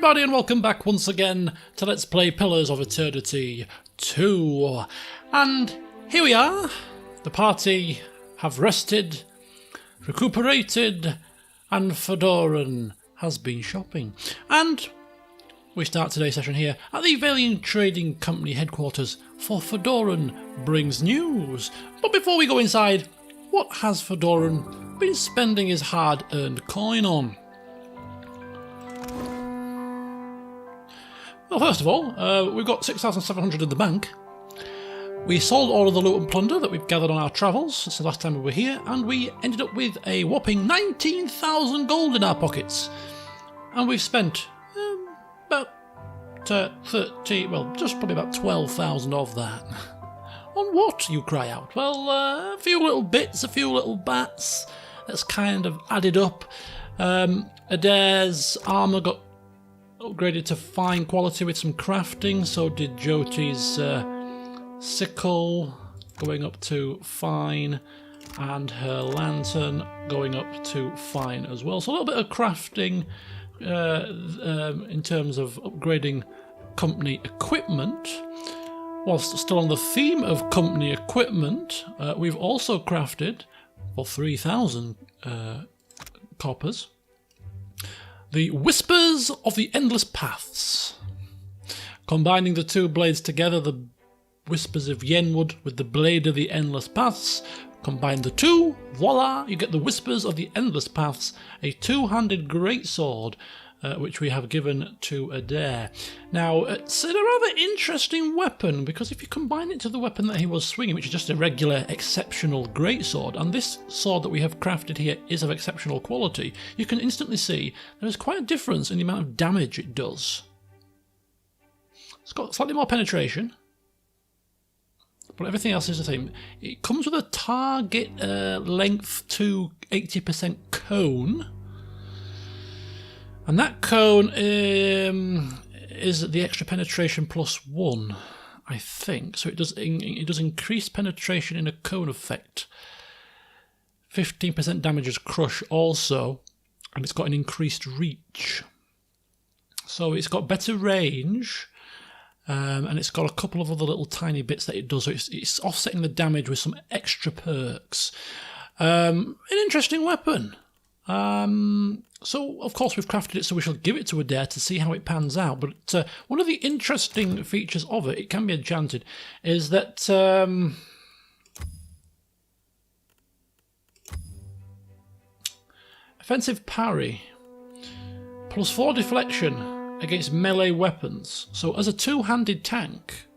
everybody and welcome back once again to Let's Play Pillars of Eternity 2. And here we are. The party have rested, recuperated, and Fedoran has been shopping. And we start today's session here at the Valiant Trading Company headquarters for Fedoran Brings News. But before we go inside, what has Fedoran been spending his hard-earned coin on? Well, first of all, we've got 6,700 in the bank. We sold all of the loot and plunder that we've gathered on our travels since the last time we were here, and we ended up with a whopping 19,000 gold in our pockets. And we've spent about 30, well, just probably about 12,000 of that. On what, you cry out? Well, a few little bits, a few little bats that's kind of added up. Adair's armour got upgraded to fine quality with some crafting, so did Jyoti's sickle going up to fine, and her lantern going up to fine as well. So a little bit of crafting in terms of upgrading company equipment. Whilst still on the theme of company equipment, we've also crafted for 3,000 coppers the Whispers of the Endless Paths. Combining the two blades together, the Whispers of Yenwood with the Blade of the Endless Paths, combine the two, voila, you get the Whispers of the Endless Paths, a two-handed greatsword, which we have given to Adair. Now, it's a rather interesting weapon, because if you combine it to the weapon that he was swinging, which is just a regular, exceptional greatsword, and this sword that we have crafted here is of exceptional quality, you can instantly see there is quite a difference in the amount of damage it does. It's got slightly more penetration, but everything else is the same. It comes with a target length to 80% cone, and that cone is the extra penetration +1, I think. So it does increase penetration in a cone effect. 15% damage as crush also, and it's got an increased reach. So it's got better range, and it's got a couple of other little tiny bits that it does. So it's offsetting the damage with some extra perks. An interesting weapon. So, of course, we've crafted it, so we shall give it to Adair to see how it pans out. But one of the interesting features of it can be enchanted, is that offensive parry, +4 deflection against melee weapons. So, as a two-handed tank,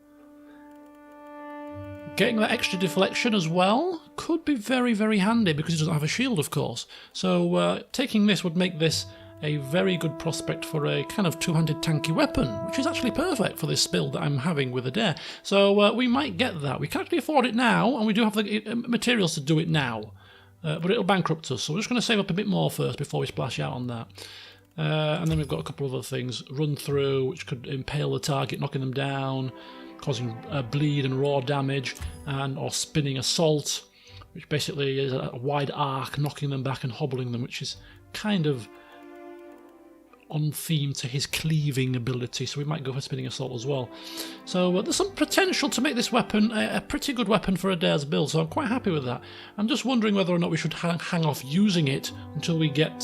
getting that extra deflection as well could be very, very handy, because it doesn't have a shield, of course. So taking this would make this a very good prospect for a kind of two-handed tanky weapon, which is actually perfect for this build that I'm having with Adair. So we might get that. We can actually afford it now, and we do have the materials to do it now. But it'll bankrupt us, so we're just going to save up a bit more first before we splash out on that. And then we've got a couple of other things. Run through, which could impale the target, knocking them down, causing bleed and raw damage, or spinning assault, which basically is a wide arc, knocking them back and hobbling them, which is kind of on theme to his cleaving ability, so we might go for spinning assault as well. So there's some potential to make this weapon a pretty good weapon for Adair's build, so I'm quite happy with that. I'm just wondering whether or not we should hang off using it until we get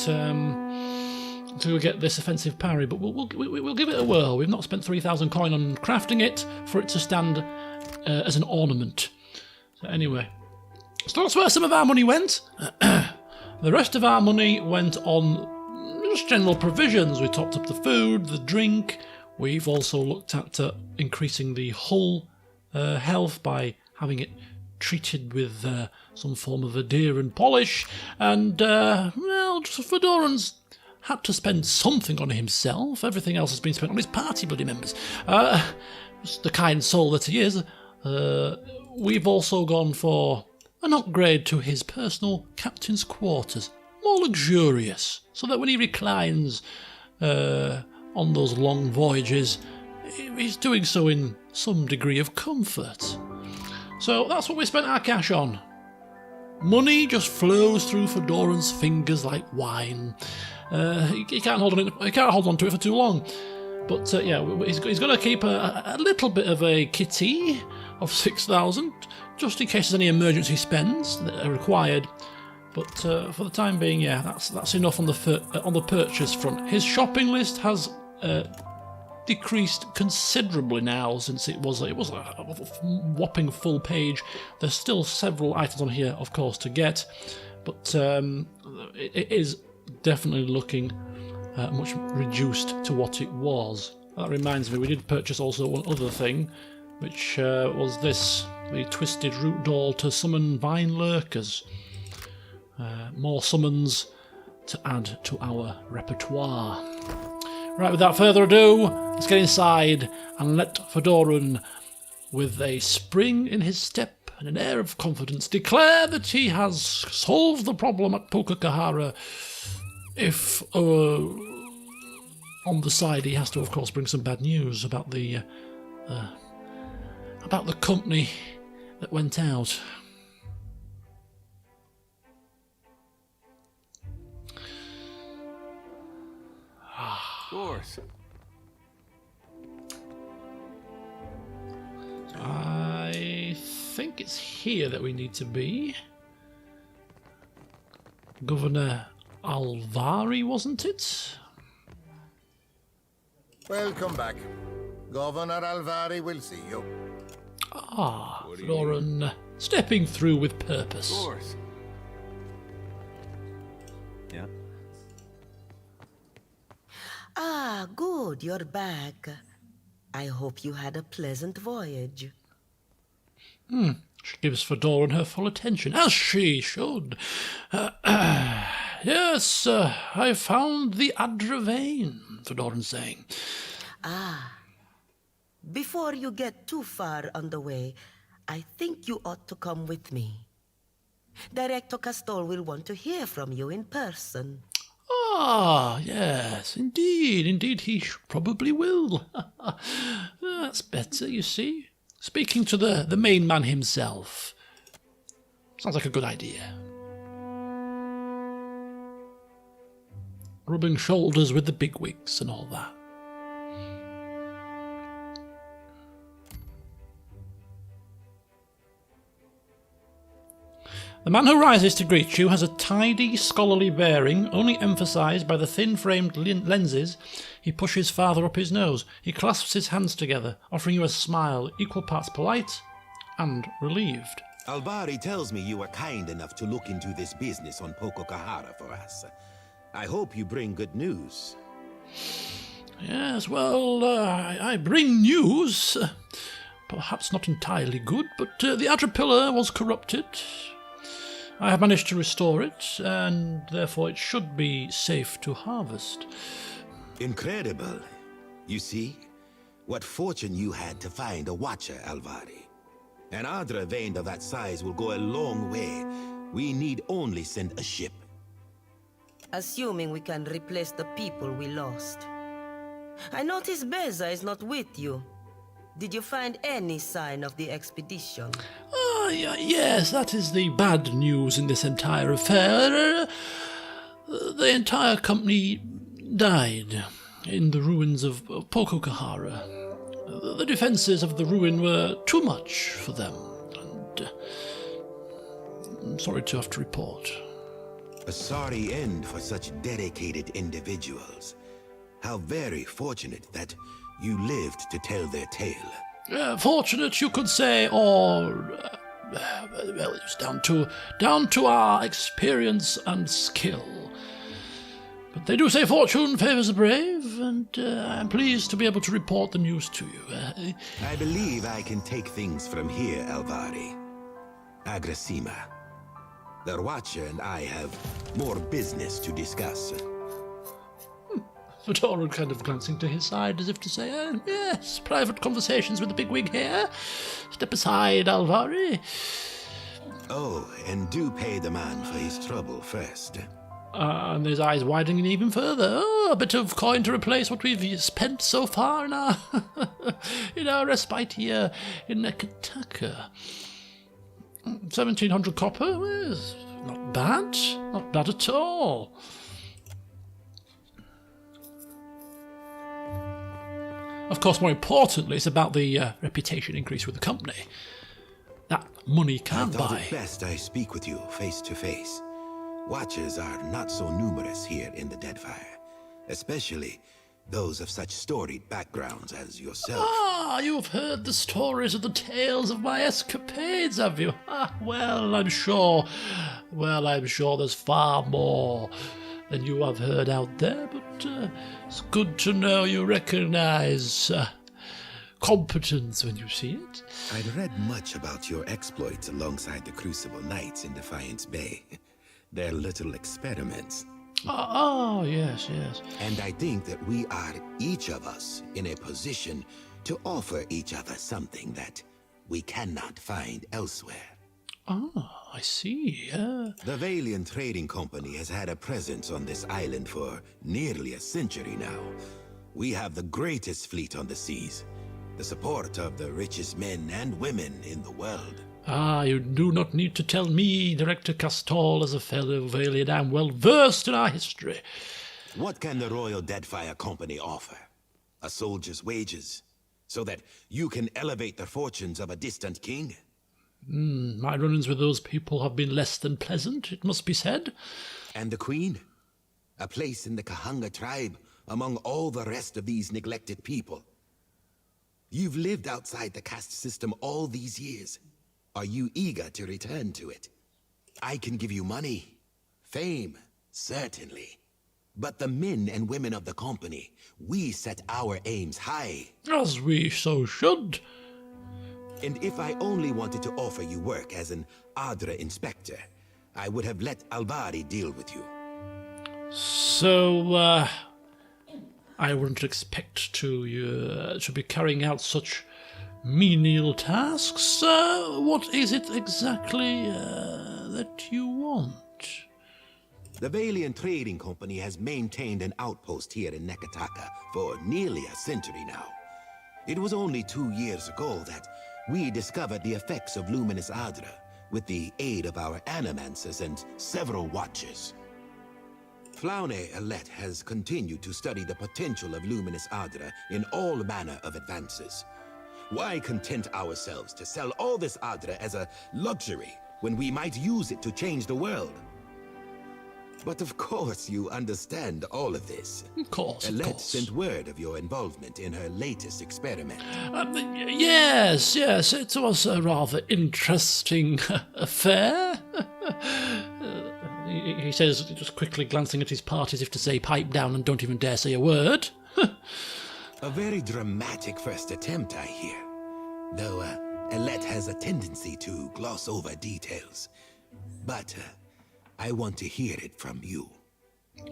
this offensive parry, but we'll give it a whirl. We've not spent 3,000 coin on crafting it for it to stand as an ornament. So anyway, so that's where some of our money went. The rest of our money went on just general provisions. We topped up the food, the drink. We've also looked at increasing the hull health by having it treated with some form of adhere and polish. And, well, just Fedoran's had to spend something on himself. Everything else has been spent on his party bloody members. Just the kind soul that he is. We've also gone for an upgrade to his personal captain's quarters. More luxurious, so that when he reclines on those long voyages, he's doing so in some degree of comfort. So that's what we spent our cash on. Money just flows through Fedoran's fingers like wine. He can't hold on to it for too long. But yeah, he's going to keep a little bit of a kitty of 6,000, just in case there's any emergency spends that are required. But for the time being, yeah, that's enough on the purchase front. His shopping list has decreased considerably now since it was a whopping full page. There's still several items on here, of course, to get, but it is definitely looking much reduced to what it was. That reminds me, we did purchase also one other thing, which was this, the twisted root doll to summon vine lurkers. More summons to add to our repertoire. Right, without further ado, let's get inside and let Fedorun, with a spring in his step and an air of confidence, declare that he has solved the problem at Pokokahara. If on the side he has to, of course, bring some bad news about the company that went out. Of course. I think it's here that we need to be. Governor Alvari, wasn't it? Welcome back. Governor Alvari will see you. Ah, Fedorun, stepping through with purpose. Of course. Yeah. Ah, good, you're back. I hope you had a pleasant voyage. She gives Fedorun her full attention, as she should. Yes, I found the Adra vein, Fedorun's saying. Before you get too far on the way, I think you ought to come with me. Director Castor will want to hear from you in person. Ah, yes, indeed he probably will. That's better, you see. Speaking to the main man himself. Sounds like a good idea. Rubbing shoulders with the bigwigs and all that. The man who rises to greet you has a tidy, scholarly bearing, only emphasised by the thin-framed lenses he pushes farther up his nose. He clasps his hands together, offering you a smile, equal parts polite and relieved. Alvari tells me you were kind enough to look into this business on Pokokahara for us. I hope you bring good news. Yes, well, I bring news. Perhaps not entirely good, but the Adra was corrupted. I have managed to restore it, and therefore it should be safe to harvest. Incredible. You see? What fortune you had to find a watcher, Alvari. An Adra vein of that size will go a long way. We need only send a ship. Assuming we can replace the people we lost. I notice Beza is not with you. Did you find any sign of the expedition? Yes, that is the bad news in this entire affair. The entire company died in the ruins of Pokokahara. The defences of the ruin were too much for them, and I'm sorry to have to report. A sorry end for such dedicated individuals. How very fortunate that you lived to tell their tale. Fortunate, you could say, or well, it's down to our experience and skill. But they do say fortune favours the brave, and I'm pleased to be able to report the news to you. I believe I can take things from here, Alvari. Agrasima. The Watcher and I have more business to discuss. Fedorun kind of glancing to his side as if to say, yes, private conversations with the bigwig here. Step aside, Alvari. Oh, and do pay the man for his trouble first. And his eyes widening even further. Oh, a bit of coin to replace what we've spent so far in our, in our respite here in Nekataka. 1,700 copper? Well, not bad. Not bad at all. Of course, more importantly, it's about the reputation increase with the company. That money I can't thought buy. it best I speak with you face to face. Watchers are not so numerous here in the Deadfire, especially those of such storied backgrounds as yourself. Ah, you've heard the stories and the tales of my escapades, have you? Ah, well, I'm sure there's far more than you have heard out there, but it's good to know you recognize competence when you see it. I'd read much about your exploits alongside the Crucible Knights in Defiance Bay. Their little experiments. Oh, yes, yes. And I think that we are, each of us, in a position to offer each other something that we cannot find elsewhere. Oh, I see. The Valiant Trading Company has had a presence on this island for nearly a century now. We have the greatest fleet on the seas, the support of the richest men and women in the world. Ah, you do not need to tell me, Director Castall, as a fellow Valiant. I'm well versed in our history. What can the Royal Deadfire Company offer? A soldier's wages, so that you can elevate the fortunes of a distant king? My run-ins with those people have been less than pleasant, it must be said. And the Queen? A place in the Kahanga tribe among all the rest of these neglected people. You've lived outside the caste system all these years. Are you eager to return to it? I can give you money, fame, certainly. But the men and women of the company, we set our aims high. As we so should. And if I only wanted to offer you work as an Adra inspector, I would have let Alvari deal with you. So, I wouldn't expect to be carrying out such menial tasks. What is it exactly that you want? The Valiant Trading Company has maintained an outpost here in Nekataka for nearly a century now. It was only 2 years ago that we discovered the effects of Luminous Adra with the aid of our animancers and several watchers. Flaune Alette has continued to study the potential of Luminous Adra in all manner of advances. Why content ourselves to sell all this Adra as a luxury when we might use it to change the world? But of course you understand all of this. Of course, Alette sent word of your involvement in her latest experiment. Yes, it was a rather interesting affair. He says, just quickly glancing at his part as if to say, pipe down and don't even dare say a word. A very dramatic first attempt, I hear. Though Alette has a tendency to gloss over details. But I want to hear it from you.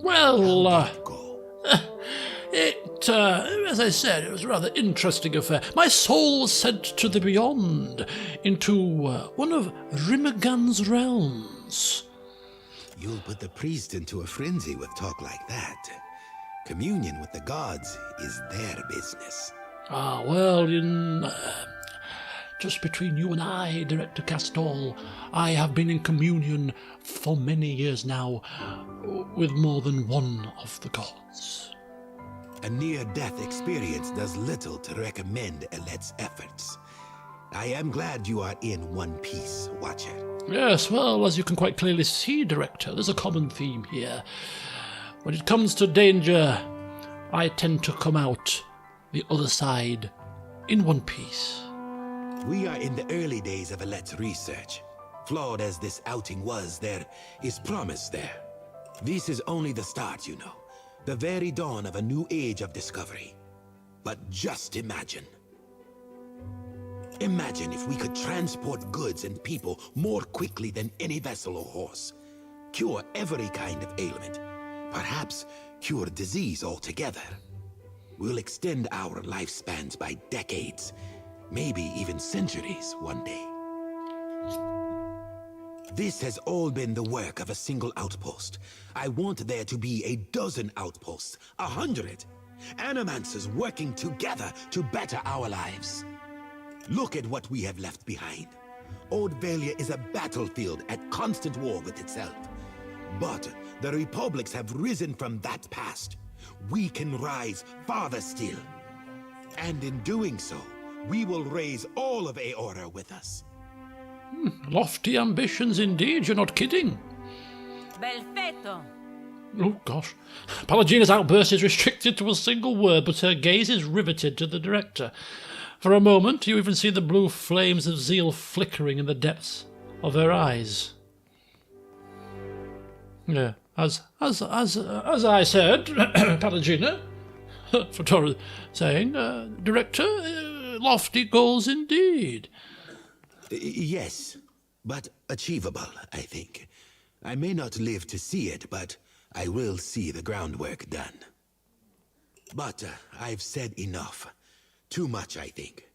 Well, How did it go? As I said, it was a rather interesting affair. My soul was sent to the beyond, into one of Rimmergun's realms. You'll put the priest into a frenzy with talk like that. Communion with the gods is their business. Ah, well, just between you and I, Director Castall, I have been in communion for many years now with more than one of the gods. A near-death experience does little to recommend Alette's efforts. I am glad you are in one piece, Watcher. Yes, well, as you can quite clearly see, Director, there's a common theme here. When it comes to danger, I tend to come out the other side in one piece. We are in the early days of Alette's research. Flawed as this outing was, there is promise there. This is only the start, you know. The very dawn of a new age of discovery. But just imagine. Imagine if we could transport goods and people more quickly than any vessel or horse. Cure every kind of ailment. Perhaps cure disease altogether. We'll extend our lifespans by decades. Maybe even centuries one day. This has all been the work of a single outpost. I want there to be a dozen outposts, 100. Animancers working together to better our lives. Look at what we have left behind. Old Valia is a battlefield at constant war with itself. But the republics have risen from that past. We can rise farther still. And in doing so, we will raise all of Aora with us. Lofty ambitions indeed, you're not kidding. Belfetto. Oh gosh. Palagina's outburst is restricted to a single word, but her gaze is riveted to the director. For a moment, you even see the blue flames of zeal flickering in the depths of her eyes. Yeah, as I said, Palagina, Fedora saying, Director, lofty goals indeed. Yes, but achievable, I think. I may not live to see it, but I will see the groundwork done. But I've said enough. Too much, I think.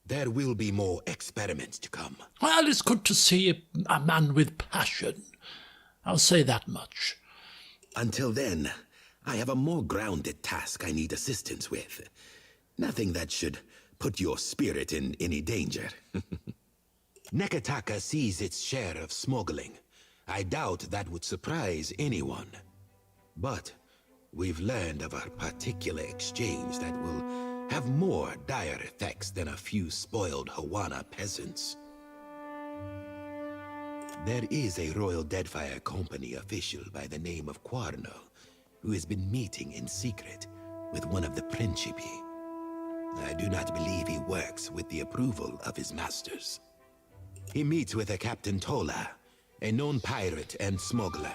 There will be more experiments to come. Well, it's good to see a man with passion. I'll say that much. Until then, I have a more grounded task I need assistance with. Nothing that should put your spirit in any danger. Nekataka sees its share of smuggling. I doubt that would surprise anyone. But we've learned of a particular exchange that will have more dire effects than a few spoiled Hawana peasants. There is a Royal Deadfire Company official by the name of Quarno, who has been meeting in secret with one of the Principi. I do not believe he works with the approval of his masters. He meets with a Captain Tola, a known pirate and smuggler.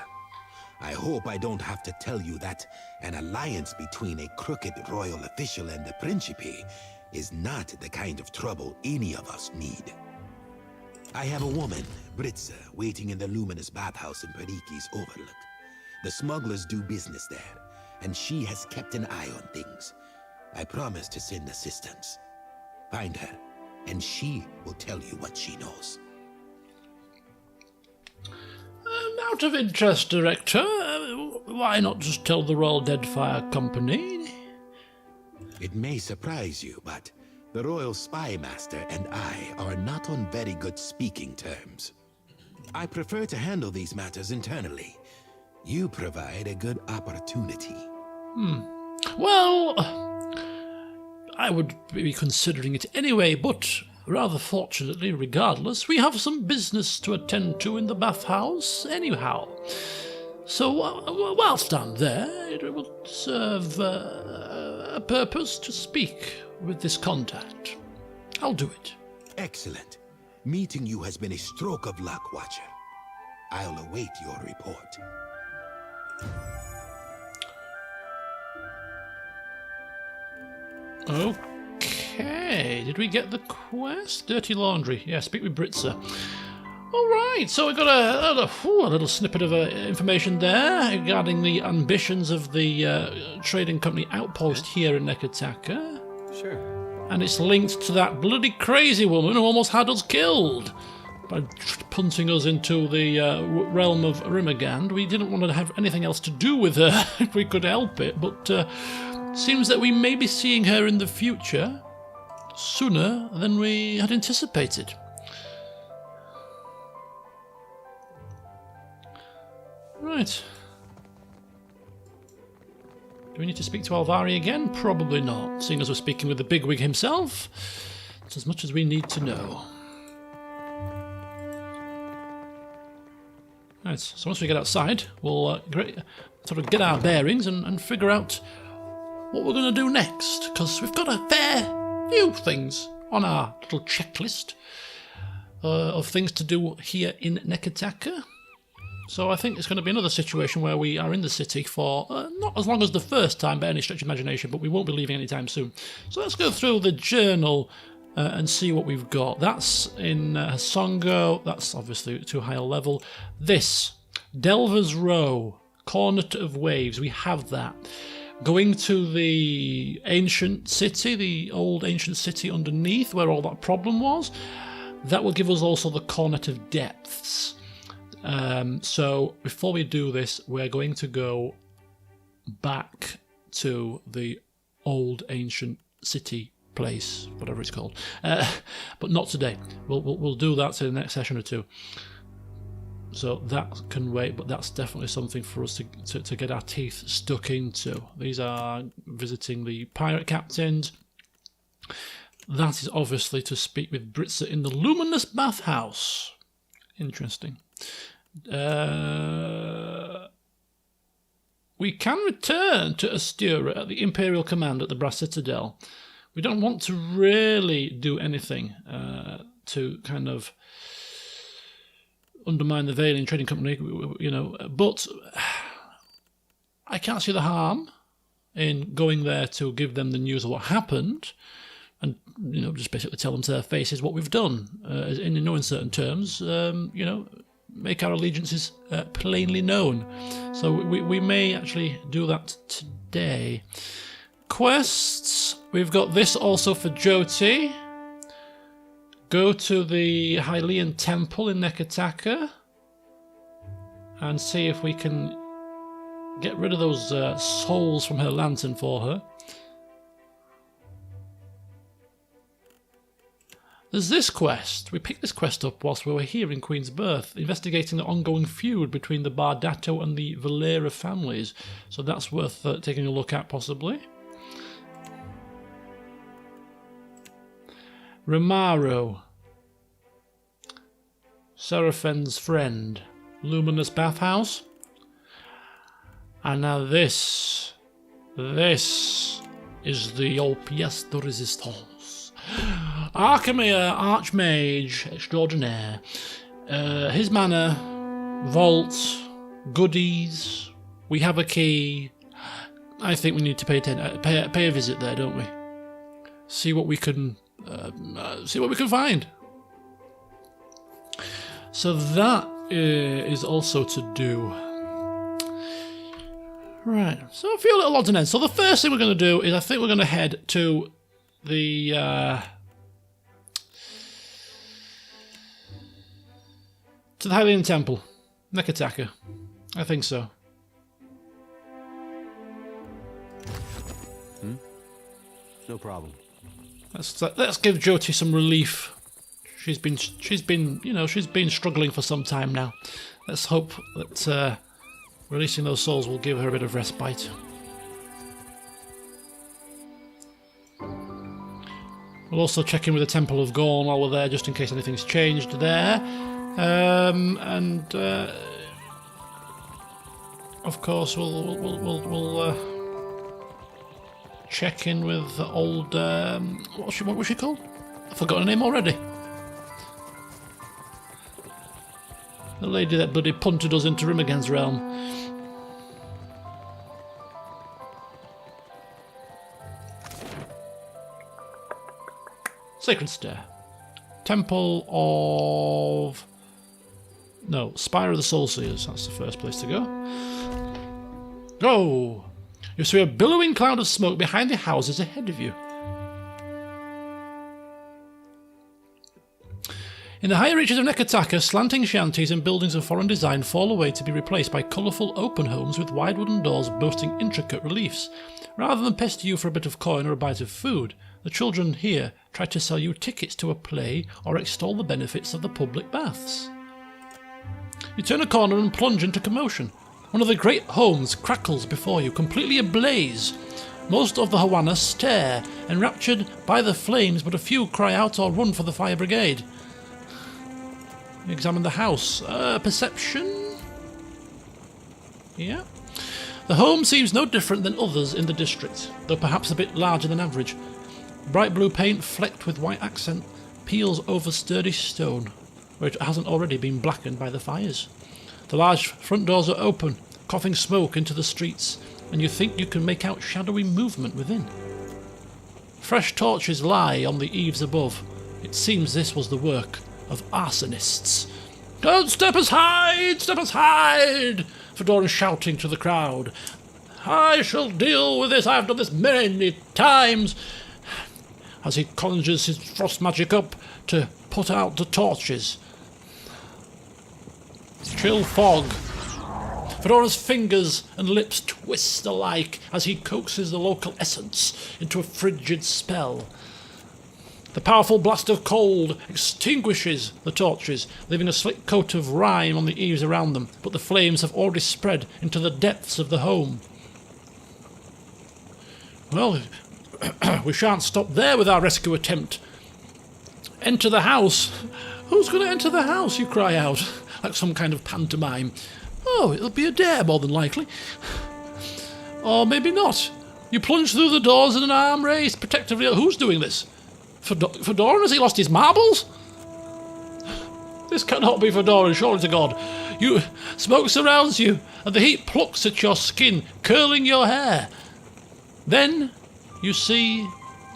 I hope I don't have to tell you that an alliance between a crooked royal official and the Principi is not the kind of trouble any of us need. I have a woman, Britza, waiting in the Luminous bathhouse in Periki's Overlook. The smugglers do business there, and she has kept an eye on things. I promise to send assistance. Find her, and she will tell you what she knows. Out of interest, Director, why not just tell the Royal Deadfire Company? It may surprise you, but the Royal Spy Master and I are not on very good speaking terms. I prefer to handle these matters internally. You provide a good opportunity. Well, I would be considering it anyway, but rather fortunately, regardless, we have some business to attend to in the bathhouse anyhow. So, whilst I'm there, it will serve a purpose to speak with this contact. I'll do it. Excellent. Meeting you has been a stroke of luck, Watcher. I'll await your report. Okay, did we get the quest? Dirty laundry. Yeah, speak with Britza. Alright, so we got a little snippet of information there regarding the ambitions of the trading company outpost here in Nekataka. Sure. And it's linked to that bloody crazy woman who almost had us killed by punting us into the realm of Rimagand. We didn't want to have anything else to do with her if we could help it, but seems that we may be seeing her in the future sooner than we had anticipated. Right. Do we need to speak to Alvari again? Probably not, seeing as we're speaking with the bigwig himself. It's as much as we need to know. Right, so once we get outside, we'll sort of get our bearings and figure out what we're going to do next, because we've got a fair few things on our little checklist of things to do here in Nekataka. So I think it's going to be another situation where we are in the city for not as long as the first time by any stretch of imagination, but we won't be leaving anytime soon. So let's go through the journal and see what we've got. That's in Hasongo. That's obviously too high a level. This, Delver's Row, Cornet of Waves, we have that. Going to the ancient city, the old ancient city underneath where all that problem was, that will give us also the Cornet of Depths. So before we do this, we're going to go back to the old ancient city place, whatever it's called, but not today. We'll do that in the next session or two. So that can wait, but that's definitely something for us to get our teeth stuck into. These are visiting the pirate captains, That is obviously to speak with Britza in the Luminous bathhouse. Interesting. We can return to Astura at the Imperial Command at the Brass Citadel. We don't want to really do anything to kind of undermine the Valian Trading Company, you know, but I can't see the harm in going there to give them the news of what happened and, you know, just basically tell them to their faces what we've done, in no uncertain terms, you know, make our allegiances plainly known. So we may actually do that today. Quests, we've got this also for Jyoti. Go to the Hylian Temple in Nekataka and see if we can get rid of those souls from her lantern for her. There's this quest. We picked this quest up whilst we were here in Queen's Birth, investigating the ongoing feud between the Bardato and the Valera families. So that's worth taking a look at, possibly. Romaro. Seraphin's friend. Luminous bathhouse. And now this is the old pièce de résistance. Archimere, Archmage Extraordinaire. His manor, vault, goodies. We have a key. I think we need to pay a visit there, don't we? See what we can find. So that is also to do. Right, so a few little odds and ends. So the first thing we're going to do is I think we're going to head to the Hylian Temple, Nekataka. I think so. No problem. Let's give Jyoti some relief. She's been struggling for some time now. Let's hope that releasing those souls will give her a bit of respite. We'll also check in with the Temple of Gorn while we're there, just in case anything's changed there. Of course, we'll check in with old. What was she called? I've forgotten her name already. The lady that bloody punted us into Rimmergen's realm. Sacred Stair. Temple of... No, Spire of the Soulseers. That's the first place to go. Go! You see a billowing cloud of smoke behind the houses ahead of you. In the higher reaches of Nekataka, slanting shanties and buildings of foreign design fall away to be replaced by colourful open homes with wide wooden doors boasting intricate reliefs. Rather than pester you for a bit of coin or a bite of food, the children here try to sell you tickets to a play or extol the benefits of the public baths. You turn a corner and plunge into commotion. One of the great homes crackles before you, completely ablaze. Most of the Hawana stare, enraptured by the flames, but a few cry out or run for the fire brigade. You examine the house. Perception? Yeah. The home seems no different than others in the district, though perhaps a bit larger than average. Bright blue paint flecked with white accent peels over sturdy stone, where it hasn't already been blackened by the fires. The large front doors are open, coughing smoke into the streets, and you think you can make out shadowy movement within. Fresh torches lie on the eaves above. It seems this was the work of arsonists. "Don't step aside! Step aside!" Fedora's shouting to the crowd. "I shall deal with this. I've done this many times." As he conjures his frost magic up to put out the torches. Chill fog. Fedora's fingers and lips twist alike as he coaxes the local essence into a frigid spell. The powerful blast of cold extinguishes the torches, leaving a slick coat of rime on the eaves around them, but the flames have already spread into the depths of the home. Well, We shan't stop there with our rescue attempt. Enter the house. Who's going to enter the house, you cry out, like some kind of pantomime. Oh, it'll be a dare, more than likely. Or maybe not. You plunge through the doors in an arm race, protectively. Who's doing this? Fedoran? Has he lost his marbles? This cannot be Fedoran, surely to God. Smoke surrounds you, and the heat plucks at your skin, curling your hair. Then you see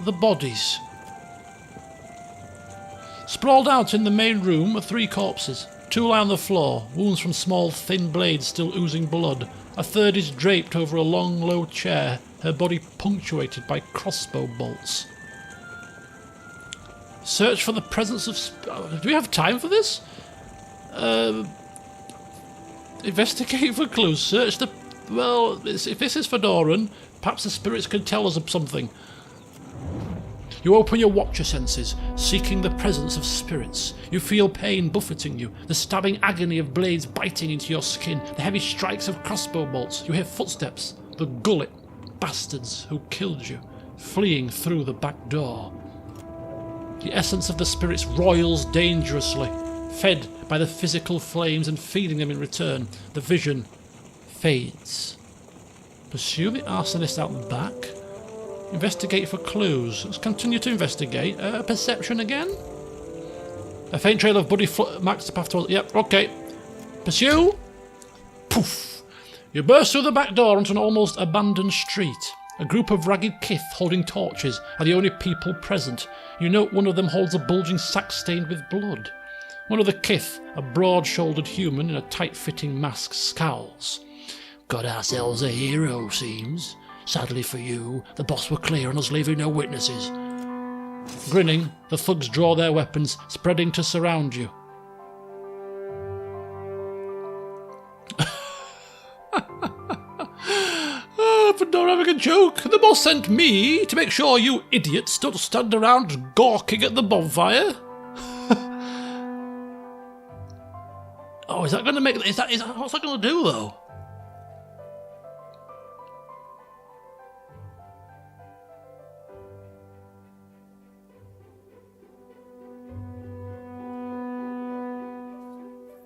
the bodies. Sprawled out in the main room are 3 corpses. 2 lie on the floor, wounds from small, thin blades still oozing blood. A third is draped over a long, low chair, her body punctuated by crossbow bolts. Search for the presence of... Do we have time for this? Investigate for clues. Search the... Well, if this is Fedoran, perhaps the spirits can tell us something. You open your watcher senses, seeking the presence of spirits. You feel pain buffeting you, the stabbing agony of blades biting into your skin, the heavy strikes of crossbow bolts. You hear footsteps, the gullet bastards who killed you, fleeing through the back door. The essence of the spirits roils dangerously, fed by the physical flames and feeding them in return. The vision fades. Pursue the arsonist out the back. Investigate for clues. Let's continue to investigate. Perception again? A faint trail of bloody marks the path towards... Yep, okay. Pursue. Poof. You burst through the back door onto an almost abandoned street. A group of ragged kith holding torches are the only people present. You note one of them holds a bulging sack stained with blood. One of the kith, a broad-shouldered human in a tight-fitting mask, scowls. Got ourselves a hero, seems. Sadly for you, the boss were clear on us leaving no witnesses. Grinning, the thugs draw their weapons, spreading to surround you. For not having a joke, the boss sent me to make sure you idiots don't stand around gawking at the bonfire. Oh, is that going to make... Is that what's that going to do, though?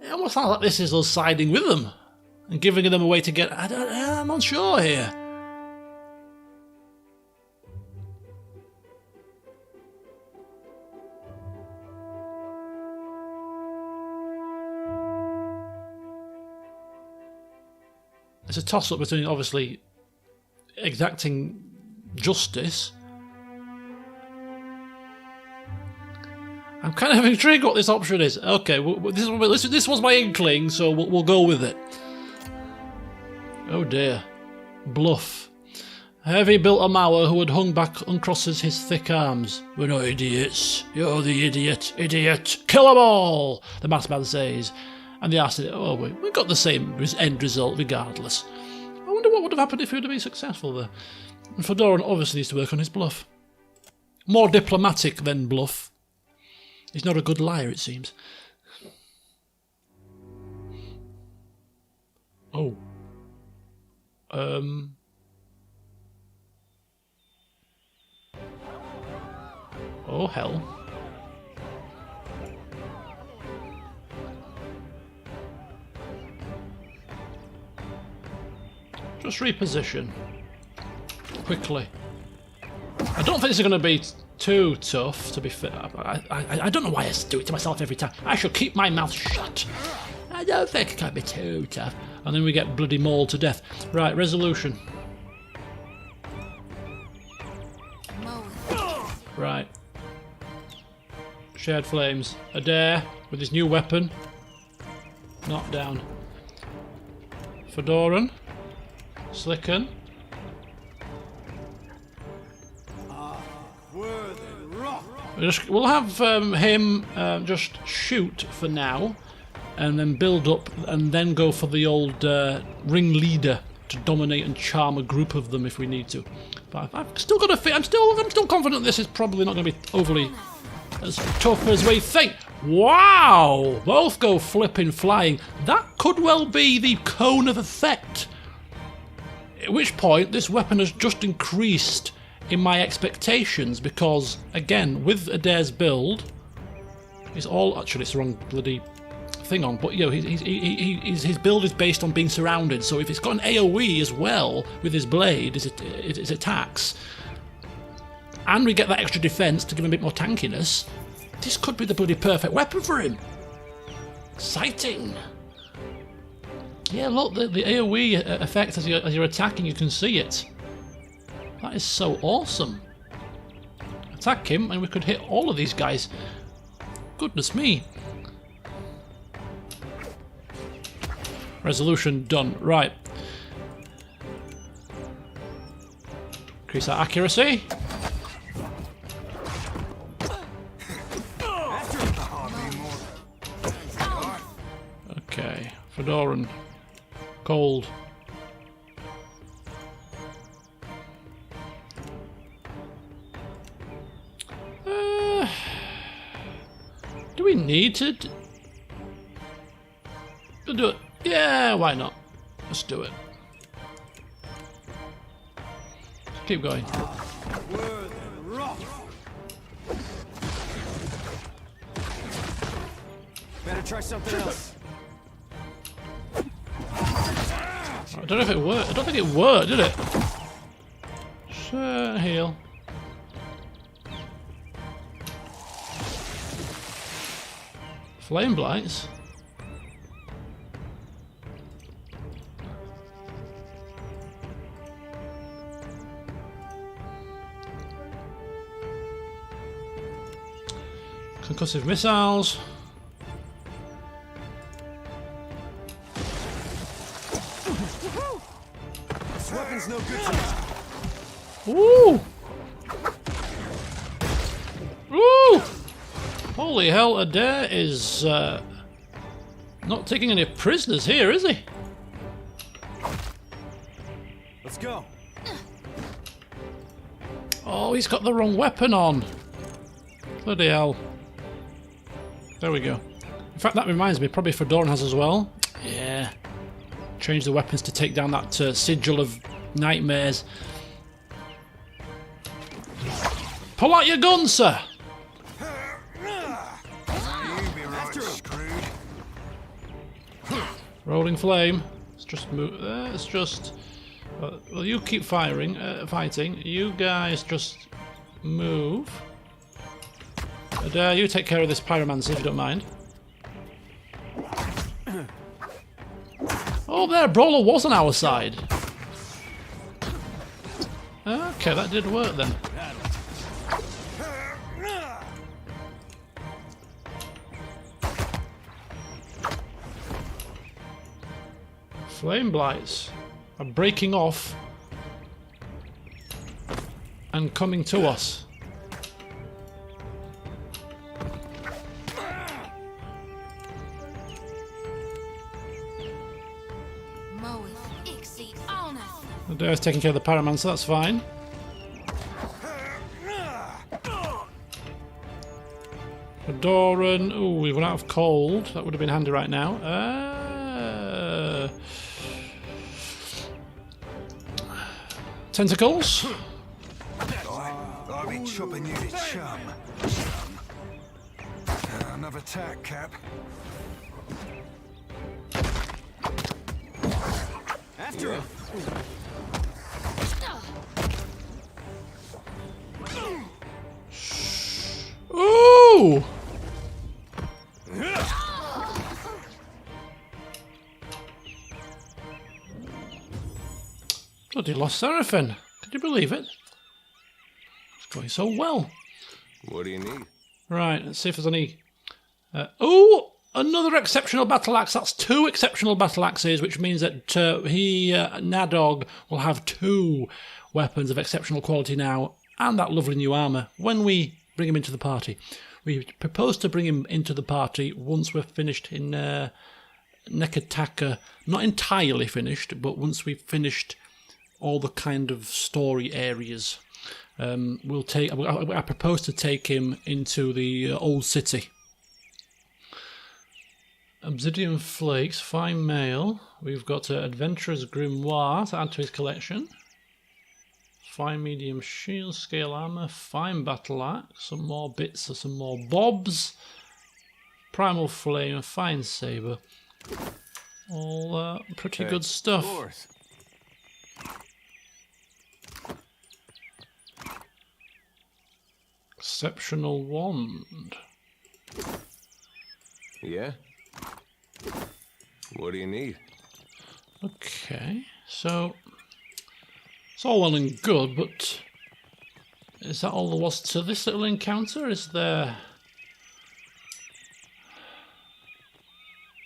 It almost sounds like this is us siding with them and giving them a way to get... I'm not sure here. It's a toss-up between, obviously, exacting justice. I'm kind of intrigued what this option is. Okay, this was my inkling, so we'll go with it. Oh dear. Bluff. Heavy built a Mauer who had hung back uncrosses his thick arms. We're not idiots. You're the idiot. Idiot. Kill them all, the masked man says. And the arse said, oh, we got the same end result regardless. I wonder what would have happened if he would have been successful there. And Fedoran obviously needs to work on his bluff. More diplomatic than bluff. He's not a good liar, it seems. Oh. Oh, hell. Just reposition. Quickly. I don't think this is going to be too tough, to be fair. I don't know why I do it to myself every time. I should keep my mouth shut. I don't think it can be too tough. And then we get bloody mauled to death. Right, resolution. Right. Shared flames. Adair with his new weapon. Knocked down. Fedoran. Slicken. We'll have him just shoot for now, and then build up, and then go for the old ringleader to dominate and charm a group of them if we need to. But I've still got a I'm still confident this is probably not going to be overly as tough as we think. Wow! Both go flipping flying. That could well be the cone of effect. At which point, this weapon has just increased in my expectations, because again, with Adair's build, it's all actually it's the wrong bloody thing on, but you know, his build is based on being surrounded. So if it's got an AOE as well with his blade, his attacks, and we get that extra defense to give him a bit more tankiness, this could be the bloody perfect weapon for him. Exciting. Yeah, look, the AOE effect as you're attacking, you can see it. That is so awesome. Attack him and we could hit all of these guys. Goodness me. Resolution done. Right. Increase that accuracy. Okay. Fedoran. Cold. Do we need to do it? Yeah, why not? Let's do it. Just keep going. Better try something else. I don't know if it worked. I don't think it worked, did it? Sure, heal. Flame blights. Concussive missiles. This weapon's no good to me. Woo! Woo! Holy hell, Adair is not taking any prisoners here, is he? Let's go. Oh, he's got the wrong weapon on. Bloody hell. There we go. In fact, that reminds me, probably Fedoran has as well. Yeah. Change the weapons to take down that sigil of nightmares. Pull out your gun, sir! Rolling flame. Let's just move. Let's just. Well, you keep fighting. You guys just move. And, you take care of this pyromancer if you don't mind. Oh, there, Brawler was on our side. Okay, that did work then. Flame blights are breaking off and coming to us. Adair's taking care of the pyromancer, that's fine. Fedoran, ooh, we've run out of cold. That would have been handy right now. Tentacles. I'll be chopping you to chum. Another tack, Cap. After him. Ooh! Bloody lost Seraphim. Could you believe it? It's going so well. What do you need? Right, let's see if there's any... oh! Another exceptional battle axe. That's 2 exceptional battle axes, which means that Nadog, will have 2 weapons of exceptional quality now, and that lovely new armour when we bring him into the party. We propose to bring him into the party once we're finished in Nekataka. Not entirely finished, but once we've finished all the kind of story areas. I propose to take him into the old city. Obsidian Flakes, fine mail. We've got Adventurer's Grimoire to add to his collection. Fine medium shield, scale armor, fine battle axe, some more bits of some more bobs, primal flame, fine saber. All pretty good stuff. Doors. Exceptional wand. Yeah? What do you need? Okay, so it's all well and good, but is that all there was to this little encounter? Is there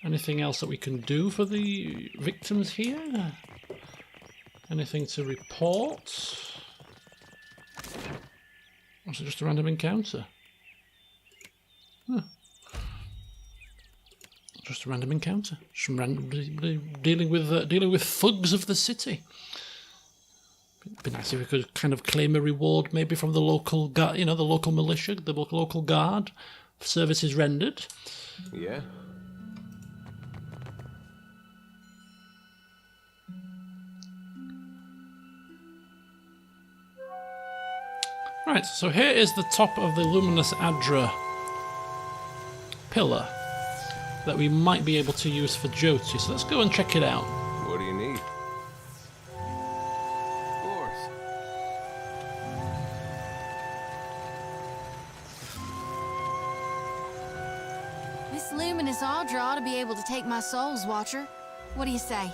anything else that we can do for the victims here? Anything to report? Or is it just a random encounter? Huh. Just a random encounter. Some random dealing with thugs of the city. It'd be nice if we could kind of claim a reward, maybe from the local guard, the local militia, the local guard, for services rendered. Yeah? Right, so here is the top of the Luminous Adra pillar that we might be able to use for Jyoti. So let's go and check it out. What do you need? Doors. This Luminous Adra ought to be able to take my soul's watcher. What do you say?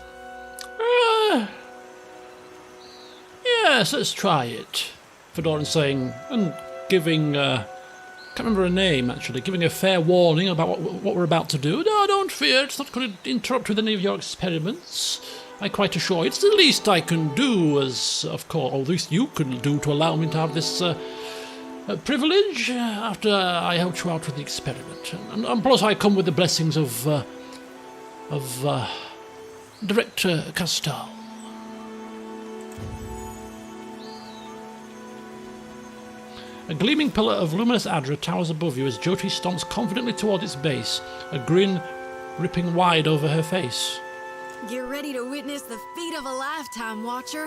Yes, let's try it. Fedoran's saying, and giving, can't remember her name actually, giving a fair warning about what we're about to do. No, don't fear, it's not going to interrupt with any of your experiments. I quite assure you, it's the least I can do, as, of course, or at least you can do to allow me to have this privilege after I helped you out with the experiment. And plus I come with the blessings of Director Castal. A gleaming pillar of luminous Adra towers above you as Jyoti stomps confidently toward its base, a grin ripping wide over her face. Get ready to witness the feat of a lifetime, Watcher.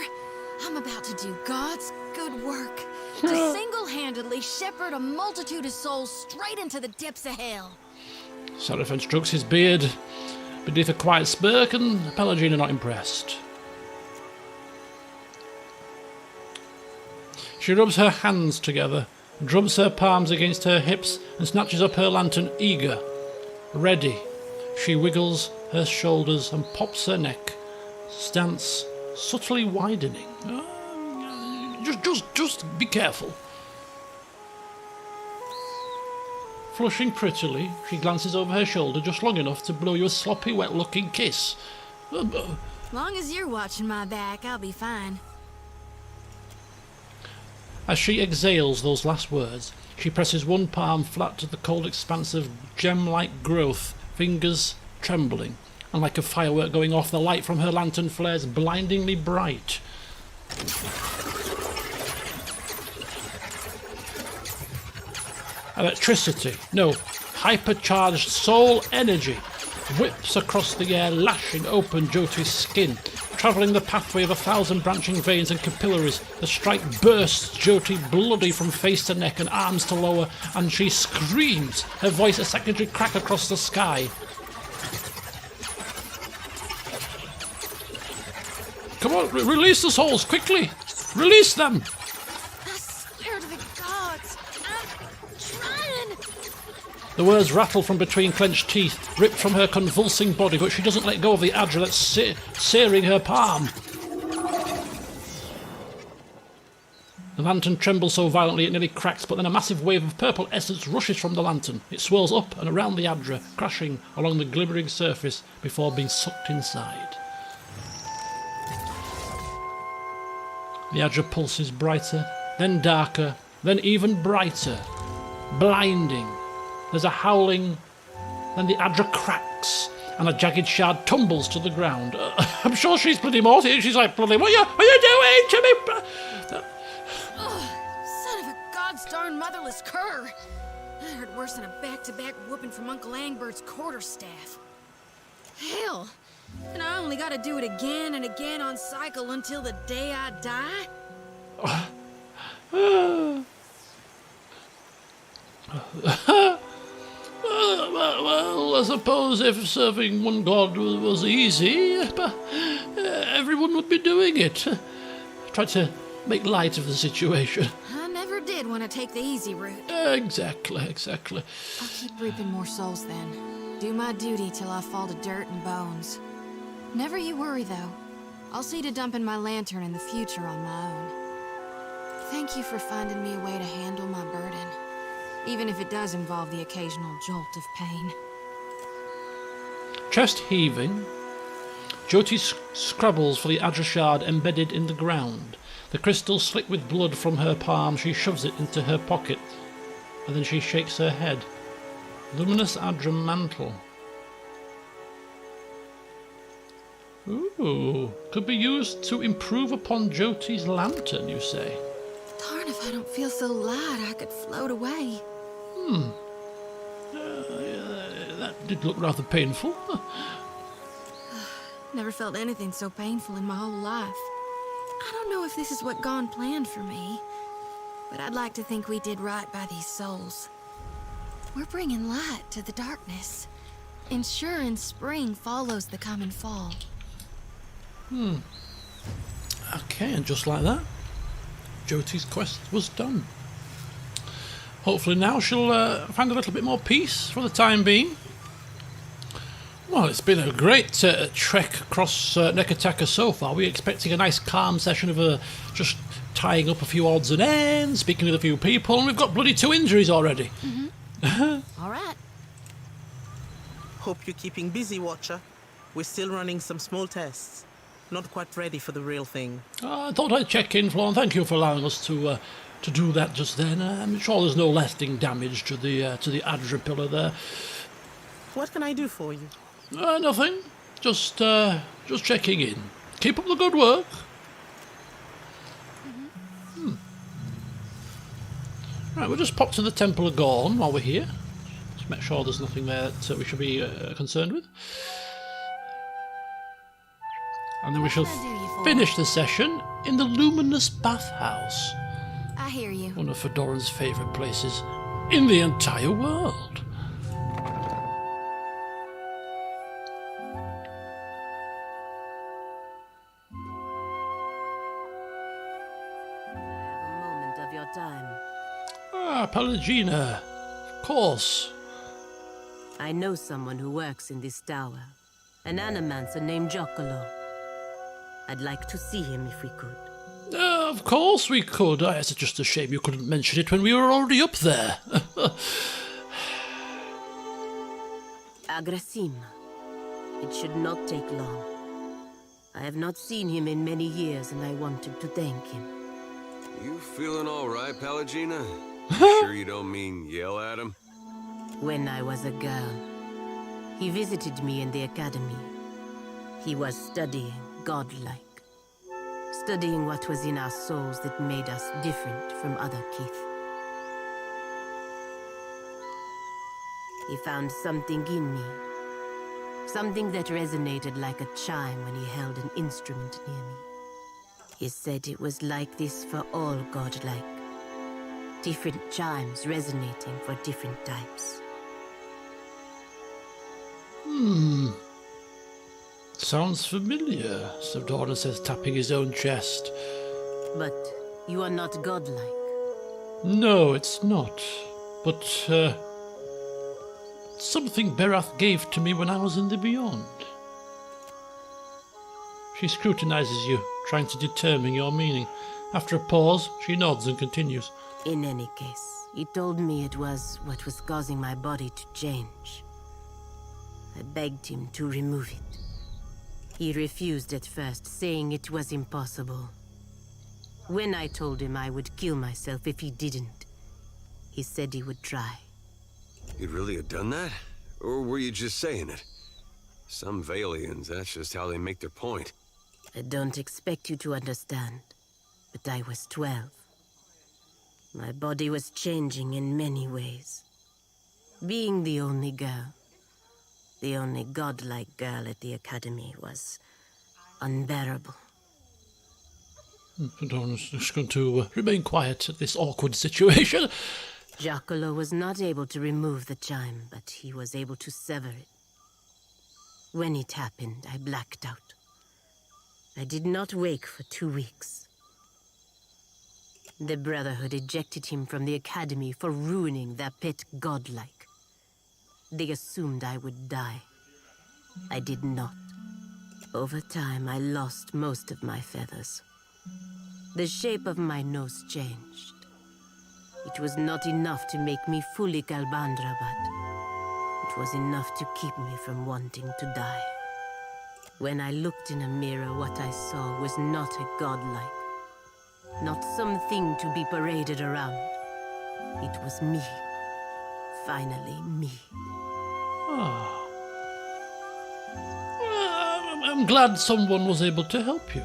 I'm about to do God's good work. To single-handedly shepherd a multitude of souls straight into the depths of hell. Seraphim strokes his beard beneath a quiet smirk, and Pelagina not impressed. She rubs her hands together, drums her palms against her hips, and snatches up her lantern, eager. Ready. She wiggles her shoulders and pops her neck, stance subtly widening. Just be careful. Flushing prettily, she glances over her shoulder just long enough to blow you a sloppy, wet-looking kiss. Long as you're watching my back, I'll be fine. As she exhales those last words, she presses one palm flat to the cold expanse of gem-like growth, fingers trembling, and like a firework going off, the light from her lantern flares blindingly bright. Electricity, no, hypercharged soul energy, whips across the air, lashing open Jyoti's skin, travelling the pathway of 1,000 branching veins and capillaries. The strike bursts Jyoti bloody from face to neck and arms to lower, and she screams, her voice a secondary crack across the sky. Come on, release the souls, quickly! Release them! I swear to the gods, I'm trying! The words rattle from between clenched teeth, ripped from her convulsing body, but she doesn't let go of the Adra that's searing her palm. The lantern trembles so violently it nearly cracks, but then a massive wave of purple essence rushes from the lantern. It swirls up and around the Adra, crashing along the glimmering surface before being sucked inside. The Adra pulses brighter, then darker, then even brighter, blinding. There's a howling, then the Adra cracks, and a jagged shard tumbles to the ground. I'm sure she's bloody morty. She's like, bloody, what are you doing to me? Son of a god's darn motherless cur! I heard worse than a back-to-back whooping from Uncle Angbert's quarterstaff. Hell, and I only gotta do it again and again on cycle until the day I die? Well, I suppose if serving one god was easy, everyone would be doing it. Try to make light of the situation. I never did want to take the easy route. Exactly. I'll keep reaping more souls then. Do my duty till I fall to dirt and bones. Never you worry, though. I'll see to dumping my lantern in the future on my own. Thank you for finding me a way to handle my burden, even if it does involve the occasional jolt of pain. Chest heaving, Jyoti scrabbles for the Adra shard embedded in the ground. The crystal slick with blood from her palm, she shoves it into her pocket, and then she shakes her head. Luminous Adra mantle. Ooh, could be used to improve upon Jyoti's lantern, you say? Darn if I don't feel so light I could float away. That did look rather painful. Never felt anything so painful in my whole life. I don't know if this is what God planned for me, but I'd like to think we did right by these souls. We're bringing light to the darkness, ensuring spring follows the common fall. Okay, and just like that, Jyoti's quest was done. Hopefully now she'll find a little bit more peace for the time being. Well, it's been a great trek across Nekataka so far. We're expecting a nice calm session of just tying up a few odds and ends, speaking with a few people, and we've got bloody 2 injuries already. All right. Hope you're keeping busy, Watcher. We're still running some small tests. Not quite ready for the real thing. I thought I'd check in, Flo, and thank you for allowing us to do that just then. I'm sure there's no lasting damage to the Adra pillar there. What can I do for you? Nothing. Just checking in. Keep up the good work. Right, we'll just pop to the Temple of Gorn while we're here. Just make sure there's nothing there that we should be concerned with. And then we shall finish the session in the Luminous bathhouse. I hear you. One of Fedoran's favourite places in the entire world. A moment of your time. Pelagina. Of course. I know someone who works in this tower. An animancer named Joccolo. I'd like to see him if we could. Of course we could. It's just a shame you couldn't mention it when we were already up there. Agrasim. It should not take long. I have not seen him in many years, and I wanted to thank him. You feeling all right, Pelagina? Sure you don't mean yell at him? When I was a girl, he visited me in the academy. He was studying godlike. Studying what was in our souls that made us different from other kith. He found something in me. Something that resonated like a chime when he held an instrument near me. He said it was like this for all godlike. Different chimes resonating for different types. Sounds familiar, Savdorna says, tapping his own chest. But you are not godlike. No, it's not. But, something Berath gave to me when I was in the Beyond. She scrutinizes you, trying to determine your meaning. After a pause, she nods and continues. In any case, he told me it was what was causing my body to change. I begged him to remove it. He refused at first, saying it was impossible. When I told him I would kill myself if he didn't, he said he would try. You'd really have done that? Or were you just saying it? Some Valians, that's just how they make their point. I don't expect you to understand, but I was 12. My body was changing in many ways. Being the only girl, the only godlike girl at the academy, was unbearable. Fedorn's just going to remain quiet at this awkward situation. Giacomo was not able to remove the chime, but he was able to sever it. When it happened, I blacked out. I did not wake for 2 weeks. The Brotherhood ejected him from the Academy for ruining their pet godlike. They assumed I would die. I did not. Over time, I lost most of my feathers. The shape of my nose changed. It was not enough to make me fully Kalbandra, but it was enough to keep me from wanting to die. When I looked in a mirror, what I saw was not a godlike. Not something to be paraded around. It was me. Finally, me. I'm glad someone was able to help you.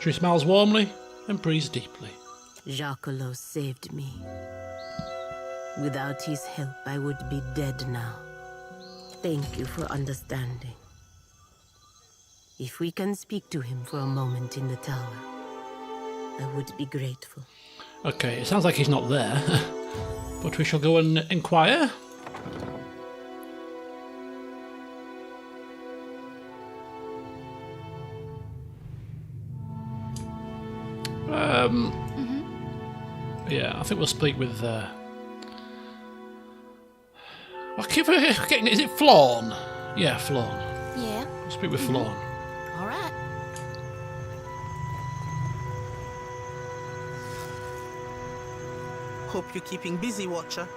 She smiles warmly and breathes deeply. Giacomo saved me. Without his help, I would be dead now. Thank you for understanding. If we can speak to him for a moment in the tower, I would be grateful. Okay, it sounds like he's not there, but we shall go and inquire. Yeah, I think we'll speak with. I keep forgetting. Is it Flawn? Yeah, Flawn. Yeah. We'll speak with Flawn. All right. Hope you're keeping busy, Watcher.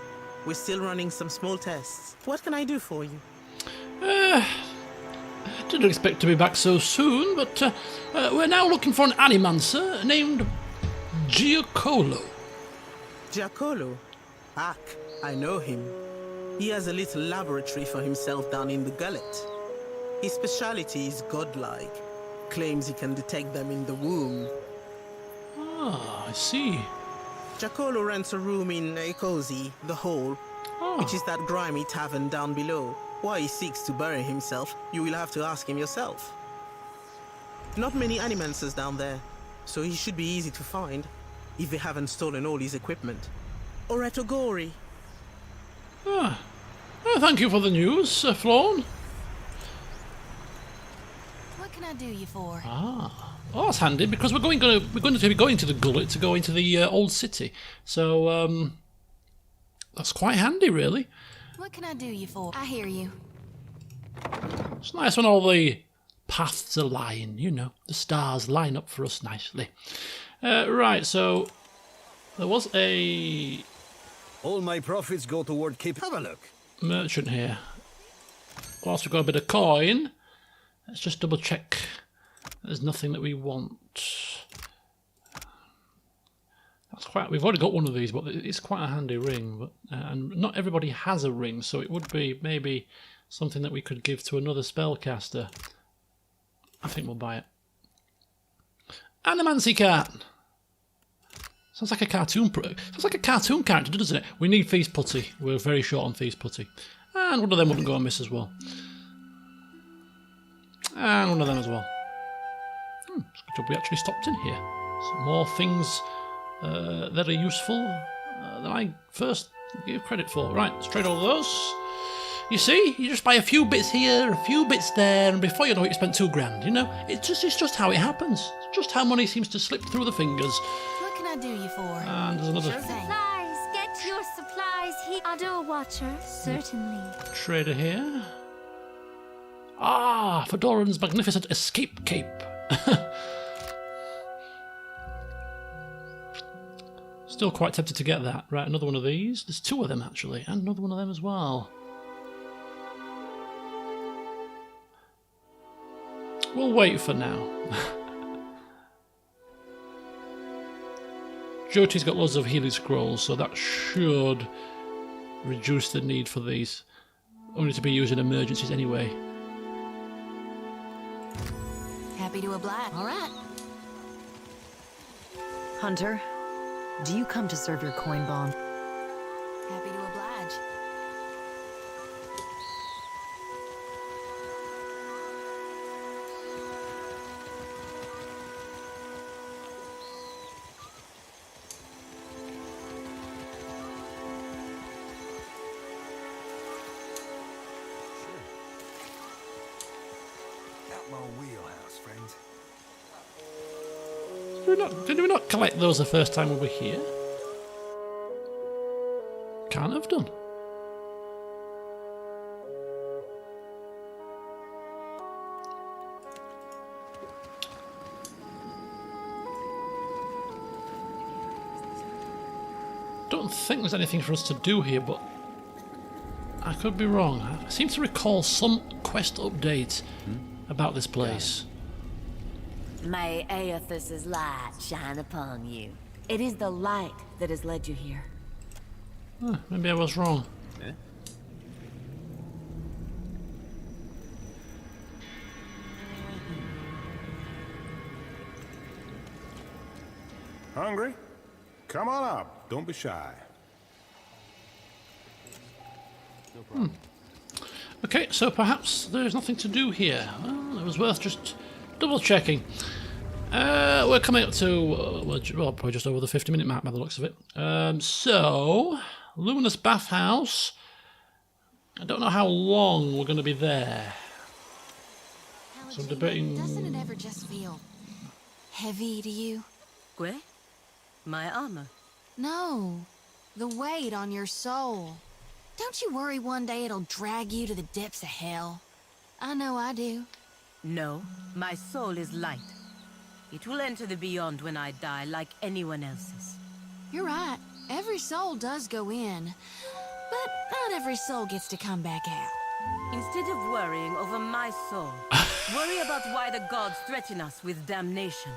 We're still running some small tests. What can I do for you? Didn't expect to be back so soon, but we're now looking for an animancer named Giacomo. Giacomo? Ak, I know him. He has a little laboratory for himself down in the gullet. His speciality is godlike. Claims he can detect them in the womb. Ah, I see. Giacomo rents a room in Cozy, the Hole, which is that grimy tavern down below. Why he seeks to bury himself, you will have to ask him yourself. Not many animancers down there, so he should be easy to find, if they haven't stolen all his equipment. Or at Ogori. Thank you for the news, Flawn. What can I do you for? Oh, that's handy because we're going to be going to the gullet to go into the old city. So that's quite handy, really. What can I do you for? I hear you. It's nice when all the paths align, you know, the stars line up for us nicely. Right, so there was a All my profits go toward keep. Have a look. merchant here. Whilst we've got a bit of coin, let's just double check there's nothing that we want. That's quite. We've already got one of these, but it's quite a handy ring. But and not everybody has a ring, so it would be maybe something that we could give to another spellcaster. I think we'll buy it. Animancy cat. Sounds like a cartoon. Sounds like a cartoon character, doesn't it? We need Feast Putty. We're very short on Feast Putty, and one of them wouldn't go amiss as well. And one of them as well. It's a good job we actually stopped in here. Some more things that are useful than I first gave credit for. Right, let's trade all those. You see, you just buy a few bits here, a few bits there, and before you know it, you spent $2,000. You know, it's just how it happens. It's just how money seems to slip through the fingers. What can I do you for? And there's another Supplies! Get your supplies here. Shadow Watcher, certainly. trader here. Ah, Fedoran's magnificent escape cape. Still quite tempted to get that. Right, another one of these. There's two of them actually, and another one of them as well. We'll wait for now. Jyoti's got loads of healing scrolls, so that should reduce the need for these. Only to be used in emergencies anyway. Happy to oblige. All right. Hunter, do you come to serve your coin bomb? Happy to oblige. up my wheelhouse, friend. Did we not collect those the first time we were here? Can't have done. Don't think there's anything for us to do here, but I could be wrong. I seem to recall some quest update about this place. May Aethys's light shine upon you. It is the light that has led you here. Maybe I was wrong. Hungry? Come on up. Don't be shy. Okay, so perhaps there's nothing to do here. Well, it was worth just double checking. We're coming up to, well, probably just over the 50-minute mark by the looks of it. So, Luminous bathhouse. I don't know how long we're going to be there. So I'm debating... Doesn't it ever just feel heavy to you? Gue? My armor? No, the weight on your soul. Don't you worry one day it'll drag you to the depths of hell? I know I do. No, my soul is light. It will enter the beyond when I die, like anyone else's. You're right. Every soul does go in. But not every soul gets to come back out. Instead of worrying over my soul, worry about why the gods threaten us with damnation.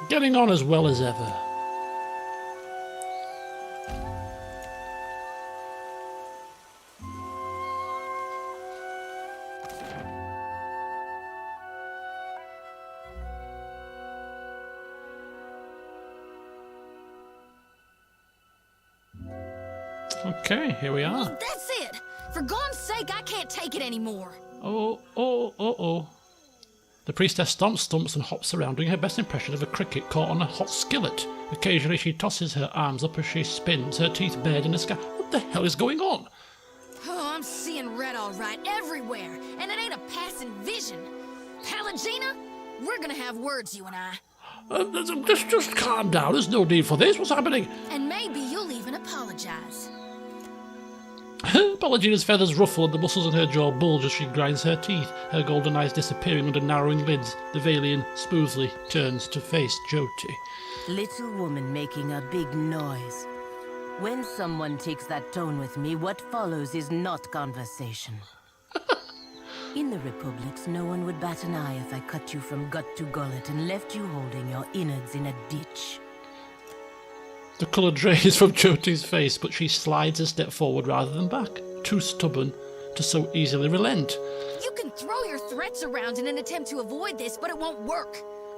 Getting on as well as ever. Okay, here we are. Well, that's it! For God's sake, I can't take it anymore! Oh. The priestess stomps and hops around, doing her best impression of a cricket caught on a hot skillet. Occasionally she tosses her arms up as she spins, her teeth bared in the sky. What the hell is going on? Oh, I'm seeing red all right, everywhere, and it ain't a passing vision. Palagina, we're gonna have words, you and I. Just calm down, there's no need for this. What's happening? And maybe you'll even apologize. Palagina's feathers ruffle and the muscles in her jaw bulge as she grinds her teeth, her golden eyes disappearing under narrowing lids. The Valian smoothly turns to face Jyoti. Little woman making a big noise. When someone takes that tone with me, what follows is not conversation. In the Republics, no one would bat an eye if I cut you from gut to gullet and left you holding your innards in a ditch. The colour drays from Jyoti's face, but she slides a step forward rather than back, too stubborn to so easily relent. You can throw your threats around in an attempt to avoid this, but it won't work.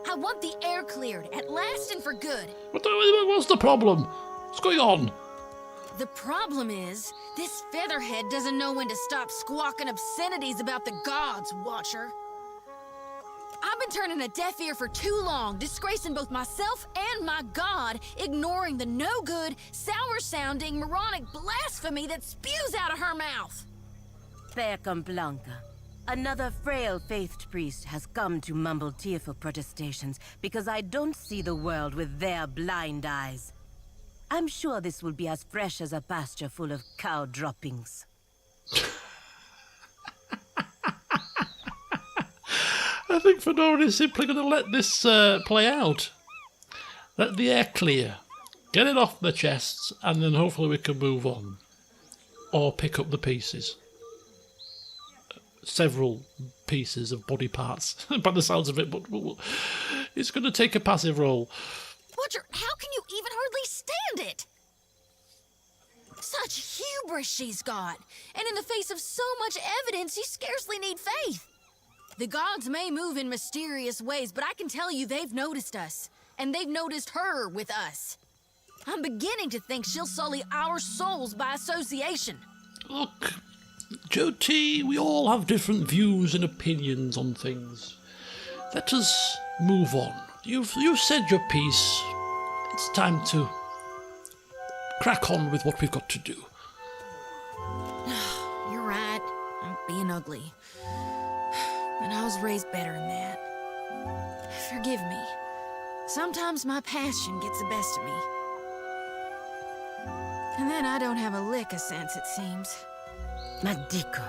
I want the air cleared, at last and for good. What's the problem? What's going on? The problem is, this featherhead doesn't know when to stop squawking obscenities about the gods, Watcher. I've been turning a deaf ear for too long, disgracing both myself and my god, ignoring the no-good, sour-sounding, moronic blasphemy that spews out of her mouth. Pecum Blanca. Another frail faithed priest has come to mumble tearful protestations because I don't see the world with their blind eyes. I'm sure this will be as fresh as a pasture full of cow droppings. I think Fedora is simply going to let this play out. Let the air clear. Get it off the chests, and then hopefully we can move on. Or pick up the pieces. Several pieces of body parts, by the sounds of it, but it's going to take a passive role. Watcher, how can you even hardly stand it? Such hubris she's got, and in the face of so much evidence, you scarcely need faith. The gods may move in mysterious ways, but I can tell you they've noticed us, and they've noticed her with us. I'm beginning to think she'll sully our souls by association. Look, Jyoti, we all have different views and opinions on things. Let us move on. You've said your piece. It's time to crack on with what we've got to do. You're right. I'm being ugly. but I was raised better than that. Forgive me. Sometimes my passion gets the best of me. And then I don't have a lick of sense, it seems. Madico.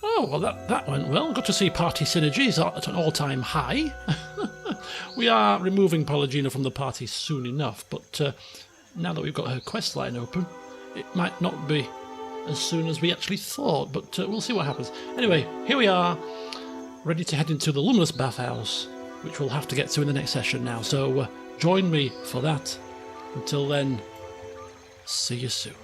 Oh, well, that went well. Good to see party synergies at an all-time high. We are removing Polygina from the party soon enough, but now that we've got her quest line open, it might not be as soon as we actually thought, but we'll see what happens. Anyway, here we are, ready to head into the Luminous bathhouse, which we'll have to get to in the next session now, so join me for that. Until then, see you soon.